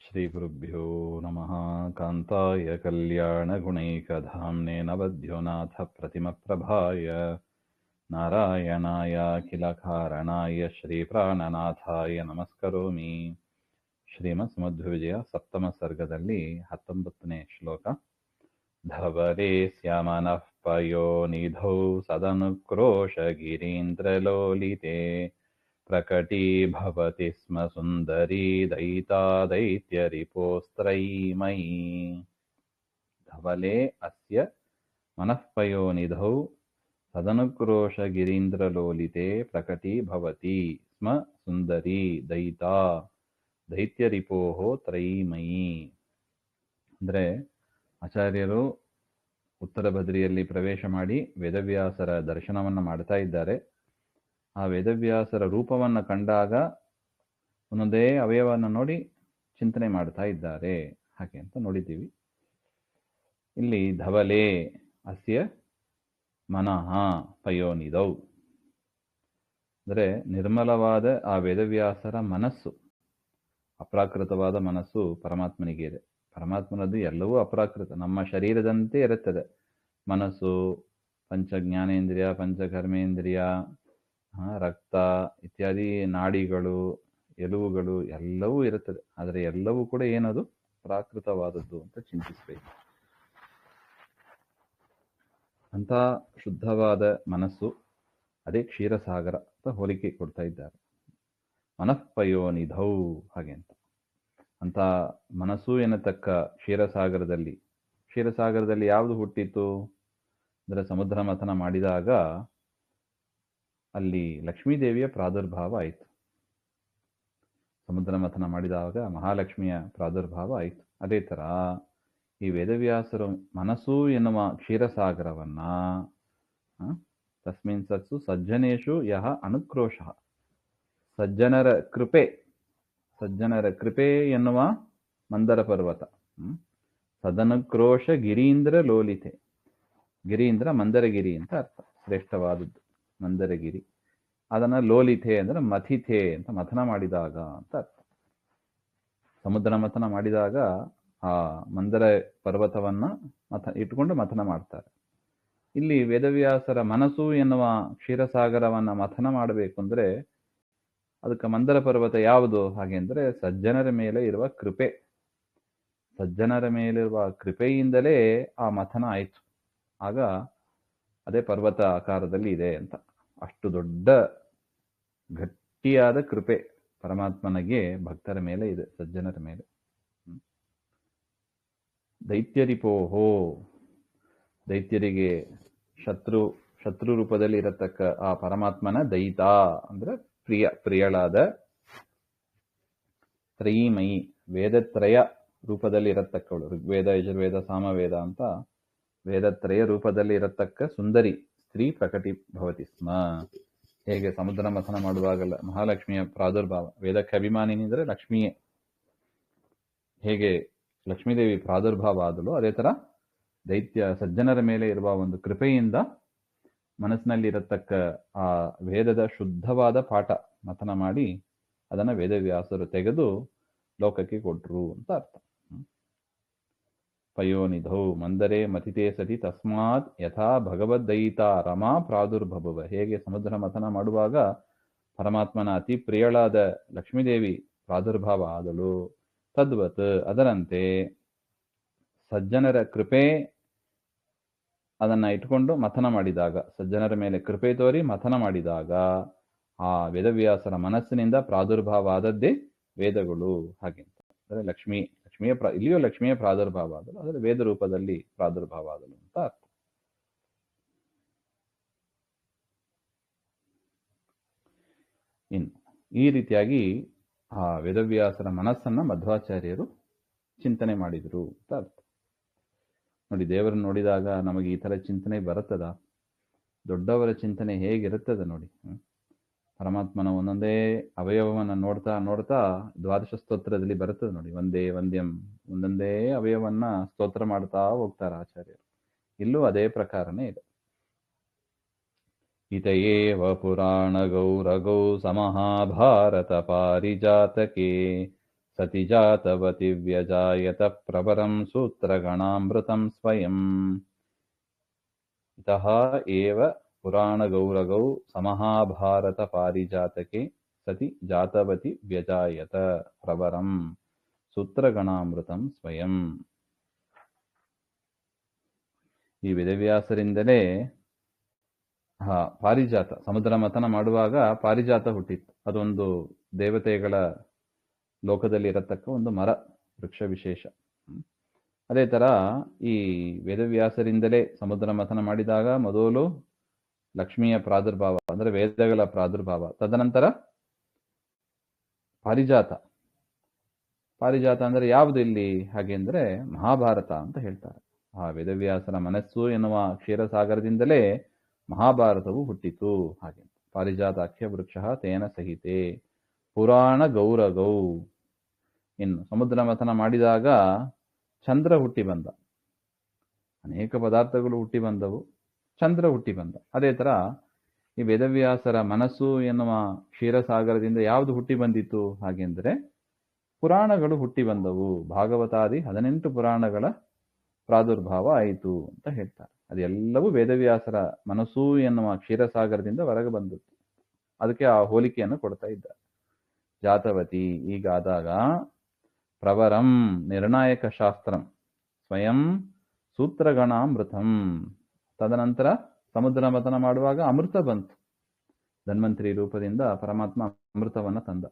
श्रीगुरुभ्यो नमः। कान्ताय कल्याणगुणैकधाम्ने नवद्यो नाथ प्रतिमप्रभाय नारायणाय अखिलकारणाय श्रीप्राणनाथाय ನಮಸ್ಕರೋಮಿ. ಶ್ರೀಮದ್ವಿಜಯ ಸಪ್ತಮ ಸರ್ಗದಲ್ಲಿ 19ನೇ ಶ್ಲೋಕ. ಧವರೇ ಸ್ಯಾಮನಃ ಪಯೋನಿಧೌ ಸದನುಕ್ರೋಶ ಗಿರೀಂದ್ರಲೋಲಿತೆ ಪ್ರಕಟೀಭವತಿ ಸ್ಮ ಸುಂದರೀ ದಯಿತಾ ದೈತ್ಯರಿಪೋಸ್ತ್ರಯೀಮಯೀ. ಧವಲೆ ಅಸ್ಯ ಮನಃಪಯೋನಿಧೌ ಸದನುಕ್ರೋಶ ಗಿರೀಂದ್ರಲೋಲಿತೆ ಪ್ರಕಟೀಭವತಿ ಸ್ಮ ಸುಂದರೀ ದಯಿತಾ ದೈತ್ಯರಿಪೋಹೋ ತ್ರಯೀಮಯೀ. ಅಂದರೆ ಆಚಾರ್ಯರು ಉತ್ತರ ಬದ್ರಿಯಲ್ಲಿ ಪ್ರವೇಶ ಮಾಡಿ ವೇದವ್ಯಾಸರ ದರ್ಶನವನ್ನು ಮಾಡ್ತಾ ಇದ್ದಾರೆ. ಆ ವೇದವ್ಯಾಸರ ರೂಪವನ್ನು ಕಂಡಾಗ ಒಂದೊಂದೇ ಅವಯವವನ್ನು ನೋಡಿ ಚಿಂತನೆ ಮಾಡ್ತಾ ಇದ್ದಾರೆ, ಹಾಗೆ ಅಂತ ನೋಡಿದ್ದೀವಿ. ಇಲ್ಲಿ ಧವಲೆ ಅಸ್ಯ ಮನಃ ಪಯೋನಿಧೌ ಅಂದರೆ ನಿರ್ಮಲವಾದ ಆ ವೇದವ್ಯಾಸರ ಮನಸ್ಸು, ಅಪ್ರಾಕೃತವಾದ ಮನಸ್ಸು ಪರಮಾತ್ಮನಿಗೆ ಇದೆ. ಪರಮಾತ್ಮನದ್ದು ಎಲ್ಲವೂ ಅಪ್ರಾಕೃತ, ನಮ್ಮ ಶರೀರದಂತೆ ಇರುತ್ತದೆ. ಮನಸ್ಸು, ಪಂಚ ಜ್ಞಾನೇಂದ್ರಿಯ, ಪಂಚಕರ್ಮೇಂದ್ರಿಯ, ರಕ್ತ ಇತ್ಯಾದಿ ನಾಡಿಗಳು, ಎಲುವುಗಳು ಎಲ್ಲವೂ ಇರುತ್ತದೆ. ಆದರೆ ಎಲ್ಲವೂ ಕೂಡ ಏನದು ಪ್ರಾಕೃತವಾದದ್ದು ಅಂತ ಚಿಂತಿಸಬೇಕು. ಅಂತ ಶುದ್ಧವಾದ ಮನಸ್ಸು ಅದೇ ಕ್ಷೀರಸಾಗರ ಅಂತ ಹೋಲಿಕೆ ಕೊಡ್ತಾ ಇದ್ದಾರೆ. ಮನಃಪಯೋನಿಧೌ ಹಾಗೆ ಅಂತ ಮನಸ್ಸು ಎನ್ನತಕ್ಕ ಕ್ಷೀರಸಾಗರದಲ್ಲಿ ಯಾವುದು ಹುಟ್ಟಿತು ಅಂದರೆ ಸಮುದ್ರ ಮಥನ ಮಾಡಿದಾಗ ಅಲ್ಲಿ ಲಕ್ಷ್ಮೀದೇವಿಯ ಪ್ರಾದುರ್ಭಾವ ಆಯಿತು. ಸಮುದ್ರ ಮಥನ ಮಾಡಿದಾಗ ಮಹಾಲಕ್ಷ್ಮಿಯ ಪ್ರಾದುರ್ಭಾವ ಆಯಿತು. ಅದೇ ಥರ ಈ ವೇದವ್ಯಾಸರು ಮನಸ್ಸು ಎನ್ನುವ ಕ್ಷೀರಸಾಗರವನ್ನ ತಸ್ಮಿನ್ ಸತ್ಸು ಸಜ್ಜನೇಶು ಯಹ ಅನುಕ್ರೋಶ, ಸಜ್ಜನರ ಕೃಪೆ ಎನ್ನುವ ಮಂದರ ಪರ್ವತ, ಸದನುಕ್ರೋಶ ಗಿರೀಂದ್ರ ಲೋಲಿತೆ. ಗಿರೀಂದ್ರ ಮಂದರಗಿರಿ ಅಂತ ಅರ್ಥ, ಶ್ರೇಷ್ಠವಾದದ್ದು ಮಂದರಗಿರಿ. ಅದನ್ನ ಲೋಲಿತೆ ಅಂದ್ರೆ ಮಥಿತೆ ಅಂತ, ಮಥನ ಮಾಡಿದಾಗ ಅಂತ ಅರ್ಥ. ಸಮುದ್ರ ಮಥನ ಮಾಡಿದಾಗ ಆ ಮಂದರ ಪರ್ವತವನ್ನ ಇಟ್ಕೊಂಡು ಮಥನ ಮಾಡ್ತಾರೆ. ಇಲ್ಲಿ ವೇದವ್ಯಾಸರ ಮನಸ್ಸು ಎನ್ನುವ ಕ್ಷೀರಸಾಗರವನ್ನ ಮಥನ ಮಾಡಬೇಕು ಅಂದ್ರೆ ಅದಕ್ಕೆ ಮಂದರ ಪರ್ವತ ಯಾವುದು ಹಾಗೆ ಅಂದ್ರೆ ಸಜ್ಜನರ ಮೇಲೆ ಇರುವ ಕೃಪೆ. ಸಜ್ಜನರ ಮೇಲಿರುವ ಕೃಪೆಯಿಂದಲೇ ಆ ಮಥನ ಆಯಿತು. ಆಗ ಅದೇ ಪರ್ವತ ಆಕಾರದಲ್ಲಿ ಇದೆ ಅಂತ. ಅಷ್ಟು ದೊಡ್ಡ ಗಟ್ಟಿಯಾದ ಕೃಪೆ ಪರಮಾತ್ಮನಿಗೆ ಭಕ್ತರ ಮೇಲೆ ಇದೆ, ಸಜ್ಜನರ ಮೇಲೆ. ದೈತ್ಯರಿಪೋಹೋ, ದೈತ್ಯರಿಗೆ ಶತ್ರು ರೂಪದಲ್ಲಿ ಇರತಕ್ಕ ಆ ಪರಮಾತ್ಮನ ದಯಿತಾ ಅಂದ್ರೆ ಪ್ರಿಯಳಾದ, ತ್ರಯೀಮಯಿ ವೇದತ್ರಯ ರೂಪದಲ್ಲಿ ಇರತಕ್ಕವಳು. ಋಗ್ವೇದ, ಯಜುರ್ವೇದ, ಸಾಮವೇದ ಅಂತ ವೇದತ್ರಯ ರೂಪದಲ್ಲಿ ಇರತಕ್ಕ ಸುಂದರಿ ಸ್ತ್ರೀ ಪ್ರಕಟಿ ಭವತಿ ಸ್ಮ. ಹೇಗೆ ಸಮುದ್ರ ಮಥನ ಮಾಡುವಾಗಲ್ಲ ಮಹಾಲಕ್ಷ್ಮಿಯ ಪ್ರಾದುರ್ಭಾವ, ವೇದಕ್ಕೆ ಅಭಿಮಾನಿನಿ ಅಂದರೆ ಲಕ್ಷ್ಮಿಯೇ, ಹೇಗೆ ಲಕ್ಷ್ಮೀದೇವಿ ಪ್ರಾದುರ್ಭಾವ ಆದಳು ಅದೇ ತರ ದೈತ್ಯ ಸಜ್ಜನರ ಮೇಲೆ ಇರುವ ಒಂದು ಕೃಪೆಯಿಂದ ಮನಸ್ಸಿನಲ್ಲಿ ಇರತಕ್ಕ ಆ ವೇದದ ಶುದ್ಧವಾದ ಪಾಠ ಮಥನ ಮಾಡಿ ಅದನ್ನ ವೇದವ್ಯಾಸರು ತೆಗೆದು ಲೋಕಕ್ಕೆ ಕೊಟ್ರು ಅಂತ ಅರ್ಥ. ಪಯೋನಿಧೌ ಮಂದರೇ ಮಥಿತೆ ಸತಿ ತಸ್ಮಾತ್ ಯಥಾ ಭಗವದ್ದಯಿತಾ ರಮಾ ಪ್ರಾದುರ್ಭವ. ಹೇಗೆ ಸಮುದ್ರ ಮಥನ ಮಾಡುವಾಗ ಪರಮಾತ್ಮನ ಅತಿ ಪ್ರಿಯಳಾದ ಲಕ್ಷ್ಮೀದೇವಿ ಪ್ರಾದುರ್ಭಾವ ಆದಳು, ತದ್ವತ್ ಅದರಂತೆ ಸಜ್ಜನರ ಕೃಪೆ ಅದನ್ನ ಇಟ್ಕೊಂಡು ಮಥನ ಮಾಡಿದಾಗ, ಸಜ್ಜನರ ಮೇಲೆ ಕೃಪೆ ತೋರಿ ಮಥನ ಮಾಡಿದಾಗ ಆ ವೇದವ್ಯಾಸರ ಮನಸ್ಸಿನಿಂದ ಪ್ರಾದುರ್ಭಾವ ಆದದ್ದೇ ವೇದಗಳು. ಹಾಗೆ ಅಂದರೆ ಇಲ್ಲಿಯೂ ಲಕ್ಷ್ಮಿಯ ಪ್ರಾದುರ್ಭಾವ ಆದಳು, ಆದರೆ ವೇದ ರೂಪದಲ್ಲಿ ಪ್ರಾದುರ್ಭಾವ ಆದಳು ಅಂತ ಅರ್ಥ. ಇನ್ನು ಈ ರೀತಿಯಾಗಿ ಆ ವೇದವ್ಯಾಸರ ಮನಸ್ಸನ್ನ ಮಧ್ವಾಚಾರ್ಯರು ಚಿಂತನೆ ಮಾಡಿದರು ಅಂತ ಅರ್ಥ. ನೋಡಿ, ದೇವರನ್ನು ನೋಡಿದಾಗ ನಮಗೆ ಈ ತರ ಚಿಂತನೆ ಬರುತ್ತದ? ದೊಡ್ಡವರ ಚಿಂತನೆ ಹೇಗಿರುತ್ತದೆ ನೋಡಿ. ಪರಮಾತ್ಮನ ಒಂದೊಂದೇ ಅವಯವವನ್ನು ನೋಡ್ತಾ ನೋಡ್ತಾ ದ್ವಾದಶ ಸ್ತೋತ್ರದಲ್ಲಿ ಬರುತ್ತದೆ ನೋಡಿ. ಒಂದೇ ವಂದ್ಯಂ, ಒಂದೊಂದೇ ಅವಯವನ್ನ ಸ್ತೋತ್ರ ಮಾಡ್ತಾ ಹೋಗ್ತಾರೆ ಆಚಾರ್ಯರು. ಇಲ್ಲೂ ಅದೇ ಪ್ರಕಾರನೇ ಇದೆ. ಇತಯೇವ ಪುರಾಣ ಗೌರಗೌ ಸಮಹಾಭಾರತ ಪಾರಿಜಾತಕೆ ಸತಿ ಜಾತವತಿ ವ್ಯಜಾಯತ ಪ್ರವರಂ ಸೂತ್ರಗಣಾಮೃತಂ ಸ್ವಯಂ ಇತಃ ಏವ ಪುರಾಣಗೌರಗೌ ಸಮಹಾಭಾರತ ಪಾರಿಜಾತಕೆ ಸತಿ ಜಾತವತಿ ವ್ಯಜಾಯತ ಪ್ರವರಂ ಸೂತ್ರಗಣಾಮೃತಂ ಸ್ವಯಂ. ಈ ವೇದವ್ಯಾಸರಿಂದಲೇ ಪಾರಿಜಾತ ಸಮುದ್ರ ಮಥನ ಮಾಡುವಾಗ ಪಾರಿಜಾತ ಹುಟ್ಟಿತ್ತು. ಅದೊಂದು ದೇವತೆಗಳ ಲೋಕದಲ್ಲಿ ಇರತಕ್ಕ ಒಂದು ಮರ, ವೃಕ್ಷ ವಿಶೇಷ. ಅದೇ ತರ ಈ ವೇದವ್ಯಾಸರಿಂದಲೇ ಸಮುದ್ರ ಮಥನ ಮಾಡಿದಾಗ ಮೊದಲು ಲಕ್ಷ್ಮಿಯ ಪ್ರಾದುರ್ಭಾವ, ಅಂದ್ರೆ ವೇದಗಳ ಪ್ರಾದುರ್ಭಾವ. ತದನಂತರ ಪಾರಿಜಾತ. ಪಾರಿಜಾತ ಅಂದ್ರೆ ಯಾವುದು ಇಲ್ಲಿ? ಹಾಗೆ ಅಂದ್ರೆ ಮಹಾಭಾರತ ಅಂತ ಹೇಳ್ತಾರೆ. ಆ ವೇದವ್ಯಾಸರ ಮನಸ್ಸು ಎನ್ನುವ ಕ್ಷೀರಸಾಗರದಿಂದಲೇ ಮಹಾಭಾರತವು ಹುಟ್ಟಿತು. ಹಾಗೆ ಪಾರಿಜಾತಾಖ್ಯ ವೃಕ್ಷ ತೇನ ಸಹಿತೆ ಪುರಾಣ ಗೌರಗೌ. ಇನ್ನು ಸಮುದ್ರ ಮಥನ ಮಾಡಿದಾಗ ಚಂದ್ರ ಹುಟ್ಟಿ ಬಂದ. ಅನೇಕ ಪದಾರ್ಥಗಳು ಹುಟ್ಟಿ ಬಂದವು, ಚಂದ್ರ ಹುಟ್ಟಿ ಬಂದ. ಅದೇ ತರ ಈ ವೇದವ್ಯಾಸರ ಮನಸ್ಸು ಎನ್ನುವ ಕ್ಷೀರಸಾಗರದಿಂದ ಯಾವುದು ಹುಟ್ಟಿ ಬಂದಿತ್ತು? ಹಾಗೆಂದರೆ ಪುರಾಣಗಳು ಹುಟ್ಟಿ ಬಂದವು. ಭಾಗವತಾದಿ 18 ಪುರಾಣಗಳ ಪ್ರಾದುರ್ಭಾವ ಆಯಿತು ಅಂತ ಹೇಳ್ತಾರೆ. ಅದೆಲ್ಲವೂ ವೇದವ್ಯಾಸರ ಮನಸ್ಸು ಎನ್ನುವ ಕ್ಷೀರಸಾಗರದಿಂದ ಹೊರಗೆ ಬಂದಿತ್ತು. ಅದಕ್ಕೆ ಆ ಹೋಲಿಕೆಯನ್ನು ಕೊಡ್ತಾ ಇದ್ದಾರೆ. ಜಾತವತಿ ಈಗಾದಾಗ ಪ್ರವರಂ ನಿರ್ಣಾಯಕ ಶಾಸ್ತ್ರಂ ಸ್ವಯಂ ಸೂತ್ರಗಣಾಮೃತಂ. ತದನಂತರ ಸಮುದ್ರ ಮಥನ ಮಾಡುವಾಗ ಅಮೃತ ಬಂತು. ಧನ್ವಂತರಿ ರೂಪದಿಂದ ಪರಮಾತ್ಮ ಅಮೃತವನ್ನ ತಂದ.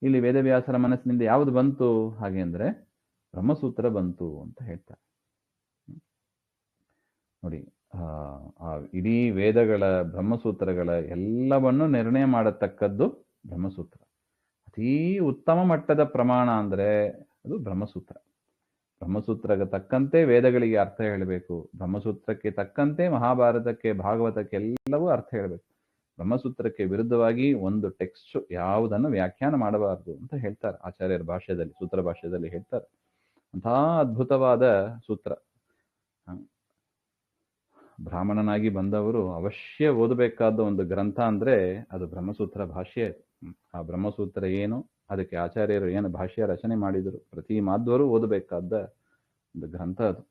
ಇಲ್ಲಿ ವೇದವ್ಯಾಸರ ಮನಸ್ಸಿನಿಂದ ಯಾವುದು ಬಂತು? ಹಾಗೆ ಅಂದ್ರೆ ಬ್ರಹ್ಮಸೂತ್ರ ಬಂತು ಅಂತ ಹೇಳ್ತಾರೆ. ನೋಡಿ, ಇಡೀ ವೇದಗಳ ಬ್ರಹ್ಮಸೂತ್ರಗಳ ಎಲ್ಲವನ್ನು ನಿರ್ಣಯ ಮಾಡತಕ್ಕದ್ದು ಬ್ರಹ್ಮಸೂತ್ರ. ಅತೀ ಉತ್ತಮ ಮಟ್ಟದ ಪ್ರಮಾಣ ಅಂದ್ರೆ ಅದು ಬ್ರಹ್ಮಸೂತ್ರ. ಬ್ರಹ್ಮಸೂತ್ರಕ್ಕೆ ತಕ್ಕಂತೆ ವೇದಗಳಿಗೆ ಅರ್ಥ ಹೇಳಬೇಕು. ಬ್ರಹ್ಮಸೂತ್ರಕ್ಕೆ ತಕ್ಕಂತೆ ಮಹಾಭಾರತಕ್ಕೆ, ಭಾಗವತಕ್ಕೆ ಎಲ್ಲವೂ ಅರ್ಥ ಹೇಳಬೇಕು. ಬ್ರಹ್ಮಸೂತ್ರಕ್ಕೆ ವಿರುದ್ಧವಾಗಿ ಒಂದು ಟೆಕ್ಸ್ಟ್ ಯಾವುದನ್ನು ವ್ಯಾಖ್ಯಾನ ಮಾಡಬಾರದು ಅಂತ ಹೇಳ್ತಾರೆ ಆಚಾರ್ಯರ ಭಾಷ್ಯದಲ್ಲಿ, ಸೂತ್ರ ಭಾಷ್ಯದಲ್ಲಿ ಹೇಳ್ತಾರೆ. ಅಂತಹ ಅದ್ಭುತವಾದ ಸೂತ್ರ. ಬ್ರಾಹ್ಮಣನಾಗಿ ಬಂದವರು ಅವಶ್ಯ ಓದಬೇಕಾದ ಒಂದು ಗ್ರಂಥ ಅಂದ್ರೆ ಅದು ಬ್ರಹ್ಮಸೂತ್ರ ಭಾಷ್ಯ. ಆ ಬ್ರಹ್ಮಸೂತ್ರ ಏನು, ಅದಕ್ಕೆ ಆಚಾರ್ಯರು ಏನು ಭಾಷ್ಯ ರಚನೆ ಮಾಡಿದರು, ಪ್ರತಿ ಮಾಧ್ವರು ಓದಬೇಕಾದ ಒಂದು ಗ್ರಂಥ ಅದು.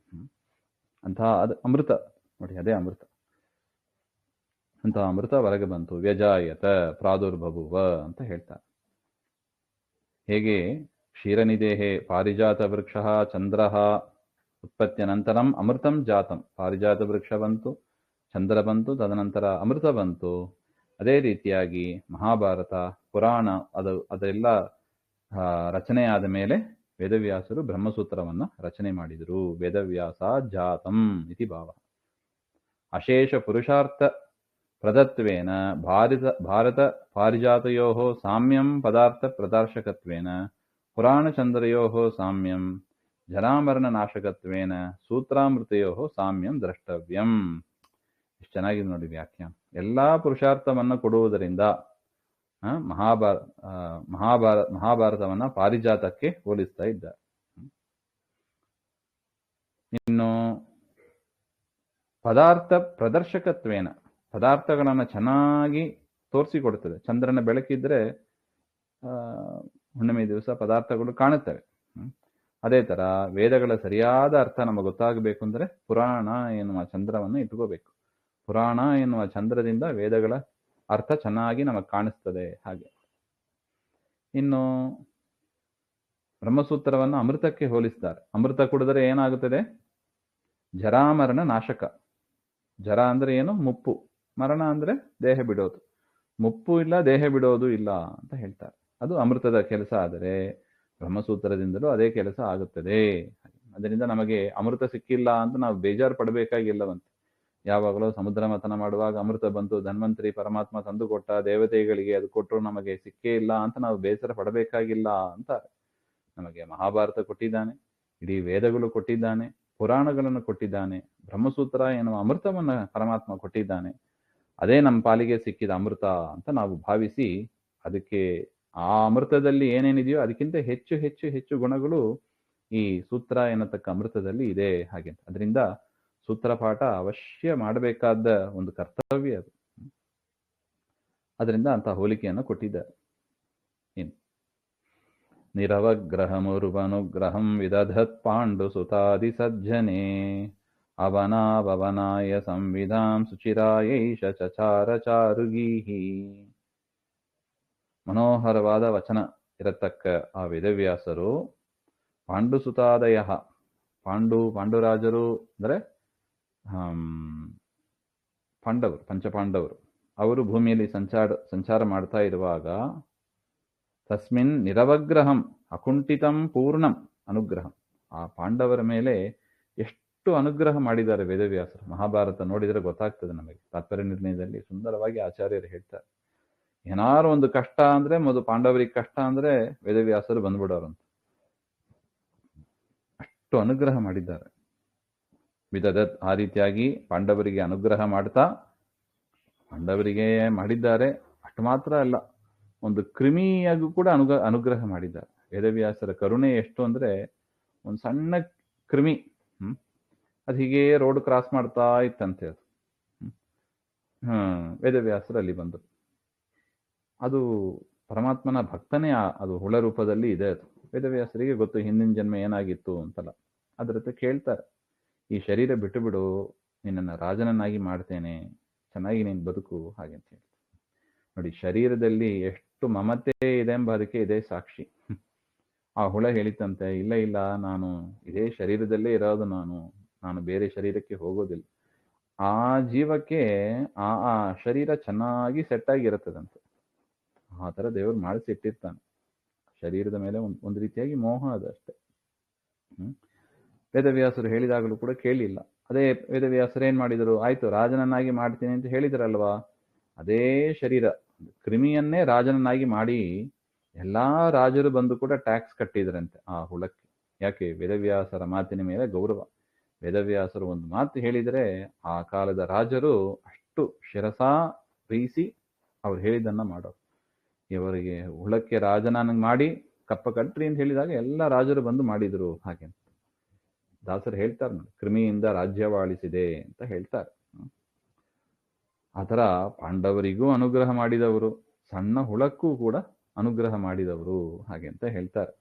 ಅಂತಹ ಅದು ಅಮೃತ. ನೋಡಿ, ಅದೇ ಅಮೃತ. ಅಂತಹ ಅಮೃತ ಹೊರಗೆ ಬಂತು. ವ್ಯಜಾಯತ ಪ್ರಾದುರ್ಭಭುವ ಅಂತ ಹೇಳ್ತಾರೆ. ಹೇಗೆ ಕ್ಷೀರನಿದೇಹೆ ಪಾರಿಜಾತ ವೃಕ್ಷ ಚಂದ್ರ ಉತ್ಪತ್ತಿಯನಂತರಂ ಅಮೃತಂ ಜಾತಂ. ಪಾರಿಜಾತ ವೃಕ್ಷ ಬಂತು, ಚಂದ್ರ ಬಂತು, ತದನಂತರ ಅಮೃತ ಬಂತು. ಅದೇ ರೀತಿಯಾಗಿ ಮಹಾಭಾರತ ಪುರಾಣ ಅದೆಲ್ಲ ರಚನೆ ಆದ ಮೇಲೆ ವೇದವ್ಯಾಸರು ಬ್ರಹ್ಮಸೂತ್ರವನ್ನ ರಚನೆ ಮಾಡಿದರು. ವೇದವ್ಯಾಸ ಜಾತಂ ಇತಿ ಭಾವ. ಅಶೇಷ ಪುರುಷಾರ್ಥ ಪ್ರದತ್ವೇನ ಭಾರತ ಪಾರಿಜಾತಯೋ ಸಾಮ್ಯಂ ಪದಾರ್ಥ ಪ್ರದರ್ಶಕತ್ವೇನ ಪುರಾಣಚಂದ್ರಯೋ ಸಾಮ್ಯಂ ಜರಾಮರಣ ನಾಶಕತ್ವೇನ ಸೂತ್ರಾಮೃತಯೋ ಸಾಮ್ಯಂ ದ್ರಷ್ಟವ್ಯಂ. ಎಷ್ಟು ಚೆನ್ನಾಗಿದೆ ನೋಡಿ ವ್ಯಾಖ್ಯಾನ. ಎಲ್ಲಾ ಪುರುಷಾರ್ಥವನ್ನ ಕೊಡುವುದರಿಂದ ಮಹಾಭಾರತವನ್ನ ಪಾರಿಜಾತಕ್ಕೆ ಹೋಲಿಸ್ತಾ ಇದ್ದಾರೆ. ಇನ್ನು ಪದಾರ್ಥ ಪ್ರದರ್ಶಕತ್ವೇನ, ಪದಾರ್ಥಗಳನ್ನ ಚೆನ್ನಾಗಿ ತೋರಿಸಿಕೊಡುತ್ತದೆ. ಚಂದ್ರನ ಬೆಳಕಿದ್ರೆ ಹುಣ್ಣಿಮೆ ದಿವಸ ಪದಾರ್ಥಗಳು ಕಾಣುತ್ತವೆ. ಅದೇ ತರ ವೇದಗಳ ಸರಿಯಾದ ಅರ್ಥ ನಮಗೆ ಗೊತ್ತಾಗಬೇಕು ಅಂದ್ರೆ ಪುರಾಣ ಎನ್ನುವ ಚಂದ್ರವನ್ನು ಇಟ್ಕೋಬೇಕು. ಪುರಾಣ ಎನ್ನುವ ಚಂದ್ರದಿಂದ ವೇದಗಳ ಅರ್ಥ ಚೆನ್ನಾಗಿ ನಮಗೆ ಕಾಣಿಸ್ತದೆ. ಹಾಗೆ ಇನ್ನು ಬ್ರಹ್ಮಸೂತ್ರವನ್ನು ಅಮೃತಕ್ಕೆ ಹೋಲಿಸ್ತಾರೆ. ಅಮೃತ ಕುಡಿದರೆ ಏನಾಗುತ್ತದೆ? ಜರಾಮರಣ ನಾಶಕ. ಜರ ಅಂದ್ರೆ ಏನು? ಮುಪ್ಪು. ಮರಣ ಅಂದ್ರೆ ದೇಹ ಬಿಡೋದು. ಮುಪ್ಪು ಇಲ್ಲ, ದೇಹ ಬಿಡೋದು ಇಲ್ಲ ಅಂತ ಹೇಳ್ತಾರೆ. ಅದು ಅಮೃತದ ಕೆಲಸ. ಆದರೆ ಬ್ರಹ್ಮಸೂತ್ರದಿಂದಲೂ ಅದೇ ಕೆಲಸ ಆಗುತ್ತದೆ. ಅದರಿಂದ ನಮಗೆ ಅಮೃತ ಸಿಕ್ಕಿಲ್ಲ ಅಂತ ನಾವು ಬೇಜಾರು ಪಡಬೇಕಾಗಿಲ್ಲವಂತೆ. ಯಾವಾಗಲೂ ಸಮುದ್ರ ಮಥನ ಮಾಡುವಾಗ ಅಮೃತ ಬಂತು, ಧನ್ವಂತರಿ ಪರಮಾತ್ಮ ತಂದು ಕೊಟ್ಟ, ದೇವತೆಗಳಿಗೆ ಅದು ಕೊಟ್ಟರು, ನಮಗೆ ಸಿಕ್ಕೇ ಇಲ್ಲ ಅಂತ ನಾವು ಬೇಸರ ಪಡಬೇಕಾಗಿಲ್ಲ ಅಂತ. ನಮಗೆ ಮಹಾಭಾರತ ಕೊಟ್ಟಿದ್ದಾನೆ, ಇಡೀ ವೇದಗಳು ಕೊಟ್ಟಿದ್ದಾನೆ, ಪುರಾಣಗಳನ್ನು ಕೊಟ್ಟಿದ್ದಾನೆ, ಬ್ರಹ್ಮಸೂತ್ರ ಎನ್ನುವ ಅಮೃತವನ್ನ ಪರಮಾತ್ಮ ಕೊಟ್ಟಿದ್ದಾನೆ. ಅದೇ ನಮ್ಮ ಪಾಲಿಗೆ ಸಿಕ್ಕಿದ ಅಮೃತ ಅಂತ ನಾವು ಭಾವಿಸಿ, ಅದಕ್ಕೆ ಆ ಅಮೃತದಲ್ಲಿ ಏನೇನಿದೆಯೋ ಅದಕ್ಕಿಂತ ಹೆಚ್ಚು ಹೆಚ್ಚು ಹೆಚ್ಚು ಗುಣಗಳು ಈ ಸೂತ್ರ ಎನ್ನತಕ್ಕ ಅಮೃತದಲ್ಲಿ ಇದೆ. ಹಾಗೆ ಅದರಿಂದ ಸೂತ್ರಪಾಠ ಅವಶ್ಯ ಮಾಡಬೇಕಾದ ಒಂದು ಕರ್ತವ್ಯ ಅದು. ಅದರಿಂದ ಅಂತ ಹೋಲಿಕೆಯನ್ನು ಕೊಟ್ಟಿದ್ದಾರೆ. ಏನು ನಿರವಗ್ರಹಮುರ್ವನುಗ್ರಹಂ ವಿದಧತ್ ಪಾಂಡುಸುತಾದಿಸಜ್ಜನೆ ಅವನಾವನಾಯ ಸಂವಿಧಾಂ ಸುಚಿರಾಯೈಷ ಚಚಾರ ಚಾರುಗೀಹಿ. ಮನೋಹರವಾದ ವಚನ ಇರತಕ್ಕ ಆ ವೇದವ್ಯಾಸರು ಪಾಂಡುಸುತಾದಯ, ಪಾಂಡುರಾಜರು ಅಂದರೆ ಪಾಂಡವರು, ಪಂಚಪಾಂಡವರು, ಅವರು ಭೂಮಿಯಲ್ಲಿ ಸಂಚಾರ ಮಾಡ್ತಾ ಇರುವಾಗ ತಸ್ಮಿನ್ ನಿರವಗ್ರಹಂ ಅಕುಂಠಿತಂ ಪೂರ್ಣಂ ಅನುಗ್ರಹಂ, ಆ ಪಾಂಡವರ ಮೇಲೆ ಎಷ್ಟು ಅನುಗ್ರಹ ಮಾಡಿದ್ದಾರೆ ವೇದವ್ಯಾಸರು. ಮಹಾಭಾರತ ನೋಡಿದರೆ ಗೊತ್ತಾಗ್ತದೆ ನಮಗೆ. ತಾತ್ಪರ್ಯ ನಿರ್ಣಯದಲ್ಲಿ ಸುಂದರವಾಗಿ ಆಚಾರ್ಯರು ಹೇಳ್ತಾರೆ, ಏನಾರು ಒಂದು ಕಷ್ಟ ಅಂದ್ರೆ ಮೊದಲು ಪಾಂಡವರಿಗೆ ಕಷ್ಟ ಅಂದ್ರೆ ವೇದವ್ಯಾಸರು ಬಂದ್ಬಿಡೋರಂತ, ಅಷ್ಟು ಅನುಗ್ರಹ ಮಾಡಿದ್ದಾರೆ. ವಿದದತ್, ಆ ರೀತಿಯಾಗಿ ಪಾಂಡವರಿಗೆ ಅನುಗ್ರಹ ಮಾಡ್ತಾ, ಪಾಂಡವರಿಗೆ ಮಾಡಿದ್ದಾರೆ ಅಷ್ಟು ಮಾತ್ರ ಅಲ್ಲ, ಒಂದು ಕ್ರಿಮಿಯಾಗೂ ಕೂಡ ಅನುಗ್ರಹ ಮಾಡಿದ್ದಾರೆ. ವೇದವ್ಯಾಸರ ಕರುಣೆ ಎಷ್ಟು ಅಂದ್ರೆ, ಒಂದು ಸಣ್ಣ ಕ್ರಿಮಿ ಅದು ಹೀಗೆ ರೋಡ್ ಕ್ರಾಸ್ ಮಾಡ್ತಾ ಇತ್ತಂತೆ, ಅದು ವೇದವ್ಯಾಸರು ಅಲ್ಲಿ ಬಂದರು. ಅದು ಪರಮಾತ್ಮನ ಭಕ್ತನೇ, ಅದು ಹುಳ ರೂಪದಲ್ಲಿ ಇದೆ. ಅದು ವೇದವ್ಯಾಸರಿಗೆ ಗೊತ್ತು ಹಿಂದಿನ ಜನ್ಮ ಏನಾಗಿತ್ತು ಅಂತಲ್ಲ. ಅದ್ರ ಜೊತೆ ಕೇಳ್ತಾರೆ, ಈ ಶರೀರ ಬಿಟ್ಟು ಬಿಡು, ನಿನ್ನನ್ನು ರಾಜನನ್ನಾಗಿ ಮಾಡ್ತೇನೆ, ಚೆನ್ನಾಗಿ ನೀನು ಬದುಕು, ಹಾಗೆ ಅಂತ ಹೇಳ್ತಾರೆ. ನೋಡಿ, ಶರೀರದಲ್ಲಿ ಎಷ್ಟು ಮಮತೆ ಇದೆ ಎಂಬ ಅದಕ್ಕೆ ಇದೇ ಸಾಕ್ಷಿ. ಆ ಹುಳ ಹೇಳಿತಂತೆ, ಇಲ್ಲ ಇಲ್ಲ, ನಾನು ಇದೇ ಶರೀರದಲ್ಲೇ ಇರೋದು, ನಾನು ಬೇರೆ ಶರೀರಕ್ಕೆ ಹೋಗೋದಿಲ್ಲ. ಆ ಜೀವಕ್ಕೆ ಆ ಶರೀರ ಚೆನ್ನಾಗಿ ಸೆಟ್ ಆಗಿರುತ್ತದಂತೆ. ಆ ಥರ ದೇವರು ಮಾಡಿಸಿಟ್ಟಿರ್ತಾನೆ. ಶರೀರದ ಮೇಲೆ ಒಂದು ರೀತಿಯಾಗಿ ಮೋಹ ಅದಷ್ಟೇ. ವೇದವ್ಯಾಸರು ಹೇಳಿದಾಗಲೂ ಕೂಡ ಕೇಳಿಲ್ಲ. ಅದೇ ವೇದವ್ಯಾಸರು ಏನ್ ಮಾಡಿದರು, ಆಯ್ತು ರಾಜನನ್ನಾಗಿ ಮಾಡ್ತೀನಿ ಅಂತ ಹೇಳಿದ್ರಲ್ವಾ, ಅದೇ ಶರೀರ ಕ್ರಿಮಿಯನ್ನೇ ರಾಜನನ್ನಾಗಿ ಮಾಡಿ ಎಲ್ಲಾ ರಾಜರು ಬಂದು ಕೂಡ ಟ್ಯಾಕ್ಸ್ ಕಟ್ಟಿದ್ರಂತೆ ಆ ಹುಳಕ್ಕೆ. ಯಾಕೆ? ವೇದವ್ಯಾಸರ ಮಾತಿನ ಮೇಲೆ ಗೌರವ. ವೇದವ್ಯಾಸರು ಒಂದು ಮಾತು ಹೇಳಿದರೆ ಆ ಕಾಲದ ರಾಜರು ಅಷ್ಟು ಶಿರಸಾ ಪ್ರೀಸಿ ಅವ್ರು ಹೇಳಿದ್ದನ್ನ ಮಾಡೋರು. ಇವರಿಗೆ ಹುಳಕ್ಕೆ ರಾಜನನ್ನಾಗಿ ಮಾಡಿ ಕಪ್ಪ ಕಟ್ರಿ ಅಂತ ಹೇಳಿದಾಗ ಎಲ್ಲ ರಾಜರು ಬಂದು ಮಾಡಿದ್ರು. ಹಾಗೆ ದಾಸರು ಹೇಳ್ತಾರೆ ನೋಡಿ, ಕ್ರಿಮಿಯಿಂದ ರಾಜ್ಯವಾಳಿಸಿದೆ ಅಂತ ಹೇಳ್ತಾರೆ. ಆ ಥರ ಪಾಂಡವರಿಗೂ ಅನುಗ್ರಹ ಮಾಡಿದವರು, ಸಣ್ಣ ಹುಳಕ್ಕೂ ಕೂಡ ಅನುಗ್ರಹ ಮಾಡಿದವರು, ಹಾಗೆ ಅಂತ ಹೇಳ್ತಾರೆ.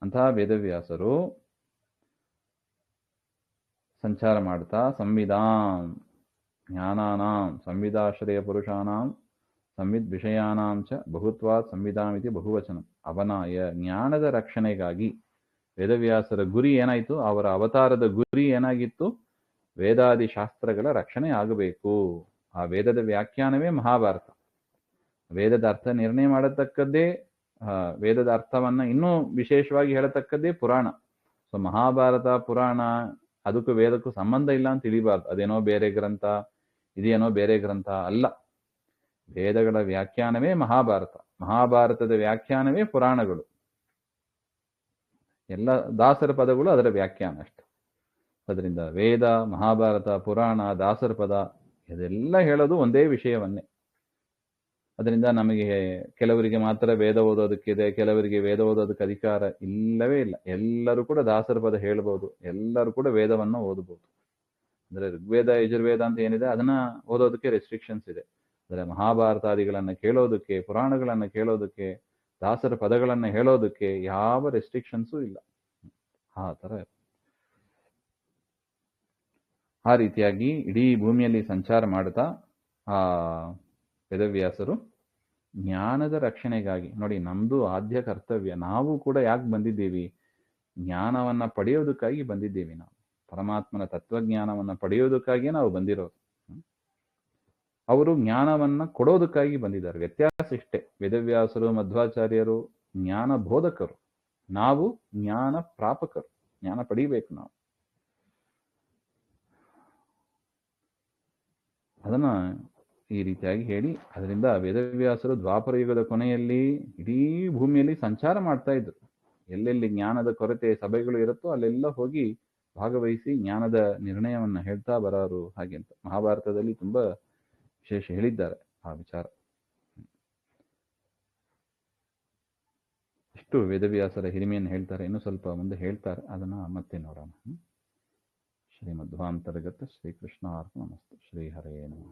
ಅಂತಹ ವೇದವ್ಯಾಸರು ಸಂಚಾರ ಮಾಡ್ತಾ ಸಂವಿಧಾಂ ಜ್ಞಾನಾನಾಂ ಸಂವಿದಾಶ್ರಯ ಪುರುಷಾನಾಂ ಸಂವಿದ್ ವಿಷಯಾನಾಂ ಚ ಬಹುತ್ವಾತ್ ಸಂವಿಧಾಮಿತಿ ಬಹುವಚನ. ಅವನಾಯ ಜ್ಞಾನದ ರಕ್ಷಣೆಗಾಗಿ ವೇದವ್ಯಾಸರ ಗುರಿ ಏನಾಯಿತು, ಅವರ ಅವತಾರದ ಗುರಿ ಏನಾಗಿತ್ತು, ವೇದಾದಿ ಶಾಸ್ತ್ರಗಳ ರಕ್ಷಣೆ ಆಗಬೇಕು. ಆ ವೇದದ ವ್ಯಾಖ್ಯಾನವೇ ಮಹಾಭಾರತ. ವೇದದ ಅರ್ಥ ನಿರ್ಣಯ ಮಾಡತಕ್ಕದ್ದೇ, ವೇದದ ಅರ್ಥವನ್ನ ಇನ್ನೂ ವಿಶೇಷವಾಗಿ ಹೇಳತಕ್ಕದ್ದೇ ಪುರಾಣ. ಸೊ ಮಹಾಭಾರತ ಪುರಾಣ ಅದಕ್ಕೂ ವೇದಕ್ಕೂ ಸಂಬಂಧ ಇಲ್ಲ ಅಂತ ತಿಳಿಬಾರ್ದು. ಅದೇನೋ ಬೇರೆ ಗ್ರಂಥ, ಇದೇನೋ ಬೇರೆ ಗ್ರಂಥ ಅಲ್ಲ. ವೇದಗಳ ವ್ಯಾಖ್ಯಾನವೇ ಮಹಾಭಾರತ, ಮಹಾಭಾರತದ ವ್ಯಾಖ್ಯಾನವೇ ಪುರಾಣಗಳು. ಎಲ್ಲ ದಾಸರ ಪದಗಳು ಅದರ ವ್ಯಾಖ್ಯಾನ ಅಷ್ಟೆ. ಅದರಿಂದ ವೇದ, ಮಹಾಭಾರತ, ಪುರಾಣ, ದಾಸರ ಪದ ಇದೆಲ್ಲ ಹೇಳೋದು ಒಂದೇ ವಿಷಯವನ್ನೇ. ಅದರಿಂದ ನಮಗೆ ಕೆಲವರಿಗೆ ಮಾತ್ರ ವೇದ ಓದೋದಕ್ಕಿದೆ, ಕೆಲವರಿಗೆ ವೇದ ಓದೋದಕ್ಕೆ ಅಧಿಕಾರ ಇಲ್ಲವೇ ಇಲ್ಲ. ಎಲ್ಲರೂ ಕೂಡ ದಾಸರ ಪದ ಹೇಳ್ಬೋದು, ಎಲ್ಲರೂ ಕೂಡ ವೇದವನ್ನು ಓದಬಹುದು. ಅಂದ್ರೆ ಋಗ್ವೇದ, ಯಜುರ್ವೇದ ಅಂತ ಏನಿದೆ ಅದನ್ನ ಓದೋದಕ್ಕೆ ರೆಸ್ಟ್ರಿಕ್ಷನ್ಸ್ ಇದೆ. ಅಂದರೆ ಮಹಾಭಾರತಾದಿಗಳನ್ನ ಕೇಳೋದಕ್ಕೆ, ಪುರಾಣಗಳನ್ನ ಕೇಳೋದಕ್ಕೆ, ದಾಸರ ಪದಗಳನ್ನ ಹೇಳೋದಕ್ಕೆ ಯಾವ ರೆಸ್ಟ್ರಿಕ್ಷನ್ಸು ಇಲ್ಲ. ಆ ರೀತಿಯಾಗಿ ಇಡೀ ಭೂಮಿಯಲ್ಲಿ ಸಂಚಾರ ಮಾಡ್ತಾ ಆ ವೇದವ್ಯಾಸರು ಜ್ಞಾನದ ರಕ್ಷಣೆಗಾಗಿ, ನೋಡಿ ನಮ್ದು ಆದ್ಯ ಕರ್ತವ್ಯ, ನಾವು ಕೂಡ ಯಾಕೆ ಬಂದಿದ್ದೀವಿ, ಜ್ಞಾನವನ್ನ ಪಡೆಯೋದಕ್ಕಾಗಿ ಬಂದಿದ್ದೀವಿ. ನಾವು ಪರಮಾತ್ಮನ ತತ್ವಜ್ಞಾನವನ್ನ ಪಡೆಯೋದಕ್ಕಾಗಿಯೇ ನಾವು ಬಂದಿರೋದು. ಅವರು ಜ್ಞಾನವನ್ನ ಕೊಡೋದಕ್ಕಾಗಿ ಬಂದಿದ್ದಾರೆ. ವ್ಯತ್ಯಾಸ ಇಷ್ಟೇ. ವೇದವ್ಯಾಸರು, ಮಧ್ವಾಚಾರ್ಯರು ಜ್ಞಾನ ಬೋಧಕರು, ನಾವು ಜ್ಞಾನ ಪ್ರಾಪಕರು. ಜ್ಞಾನ ಪಡೀಬೇಕು ನಾವು. ಅದನ್ನ ಈ ರೀತಿಯಾಗಿ ಹೇಳಿ, ಅದರಿಂದ ವೇದವ್ಯಾಸರು ದ್ವಾಪರ ಯುಗದ ಕೊನೆಯಲ್ಲಿ ಇಡೀ ಭೂಮಿಯಲ್ಲಿ ಸಂಚಾರ ಮಾಡ್ತಾ ಇದ್ರು. ಎಲ್ಲೆಲ್ಲಿ ಜ್ಞಾನದ ಕೊರತೆ ಸಭೆಗಳು ಇರುತ್ತೋ ಅಲ್ಲೆಲ್ಲ ಹೋಗಿ ಭಾಗವಹಿಸಿ ಜ್ಞಾನದ ನಿರ್ಣಯವನ್ನ ಹೇಳ್ತಾ ಬರೋರು. ಹಾಗೆ ಅಂತ ಮಹಾಭಾರತದಲ್ಲಿ ತುಂಬಾ ವಿಶೇಷ ಹೇಳಿದ್ದಾರೆ ಆ ವಿಚಾರ. ಇಷ್ಟು ವೇದವ್ಯಾಸರ ಹಿರಿಮೆಯನ್ನು ಹೇಳ್ತಾರೆ. ಇನ್ನೂ ಸ್ವಲ್ಪ ಮುಂದೆ ಹೇಳ್ತಾರೆ, ಅದನ್ನ ಮತ್ತೆ ನೋಡೋಣ. ಶ್ರೀಮಧ್ವಾಂತರ್ಗತ ಶ್ರೀಕೃಷ್ಣ ಅರ್ಪಣಮಸ್ತು. ಶ್ರೀ ಹರೇ ನಮಃ.